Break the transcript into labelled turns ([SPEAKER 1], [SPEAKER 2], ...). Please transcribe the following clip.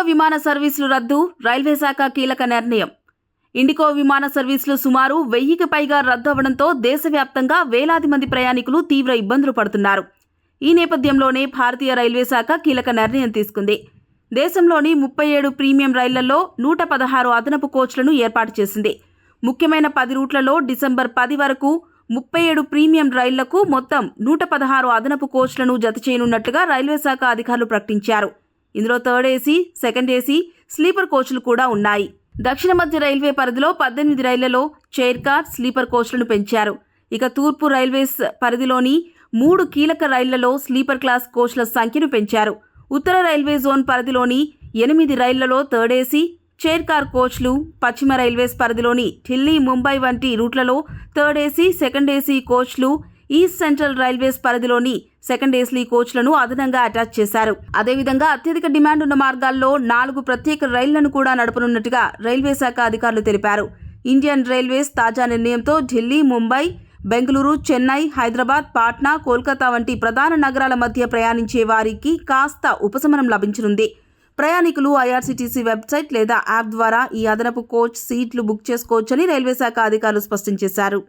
[SPEAKER 1] విమాన సర్వీసులు రద్దు, రైల్వే శాఖ కీలక నిర్ణయం. ఇండిగో విమాన సర్వీసులు సుమారు 1000కి పైగా రద్దు అవడంతో దేశవ్యాప్తంగా వేలాది మంది ప్రయాణికులు తీవ్ర ఇబ్బందులు పడుతున్నారు. ఈ నేపథ్యంలోనే భారతీయ రైల్వే శాఖ కీలక నిర్ణయం తీసుకుంది. దేశంలోని 37 ప్రీమియం రైళ్లలో 116 అదనపు కోచ్లను ఏర్పాటు చేసింది. ముఖ్యమైన 10 రూట్లలో డిసెంబర్ 10 వరకు 37 ప్రీమియం రైళ్లకు మొత్తం 116 అదనపు కోచ్లను జతచేయనున్నట్లుగా రైల్వే శాఖ అధికారులు ప్రకటించారు. ఇందులో third AC, second AC, sleeper కోచ్లు కూడా ఉన్నాయి. దక్షిణ మధ్య రైల్వే పరిధిలో 18 రైళ్లలో చైర్ కార్, స్లీపర్ కోచ్లను పెంచారు. ఇక తూర్పు రైల్వేస్ పరిధిలోని 3 కీలక రైళ్లలో స్లీపర్ క్లాస్ కోచ్ల సంఖ్యను పెంచారు. ఉత్తర రైల్వే జోన్ పరిధిలోని 8 రైళ్లలో థర్డ్ ఏసీ, చైర్ కార్ కోచ్లు, పశ్చిమ రైల్వేస్ పరిధిలోని ఢిల్లీ, ముంబై వంటి రూట్లలో థర్డ్ ఏసీ, సెకండ్ ఏసీ కోచ్లు, ఈస్ట్ సెంట్రల్ రైల్వేస్ పరిధిలోని సెకండ్ ఏసీ కోచ్లను అదనంగా అటాచ్ చేశారు. అదేవిధంగా అత్యధిక డిమాండ్ ఉన్న మార్గాల్లో 4 ప్రత్యేక రైళ్లను కూడా నడపనున్నట్టుగా రైల్వే శాఖ అధికారులు తెలిపారు. ఇండియన్ రైల్వేస్ తాజా నిర్ణయంతో ఢిల్లీ, ముంబై, బెంగళూరు, చెన్నై, హైదరాబాద్, పాట్నా, కోల్కతా వంటి ప్రధాన నగరాల మధ్య ప్రయాణించే వారికి కాస్త ఉపశమనం లభించనుంది. ప్రయాణికులు ఐఆర్సీటీసీ వెబ్సైట్ లేదా యాప్ ద్వారా ఈ అదనపు కోచ్ సీట్లు బుక్ చేసుకోవచ్చని రైల్వే శాఖ అధికారులు స్పష్టం చేశారు.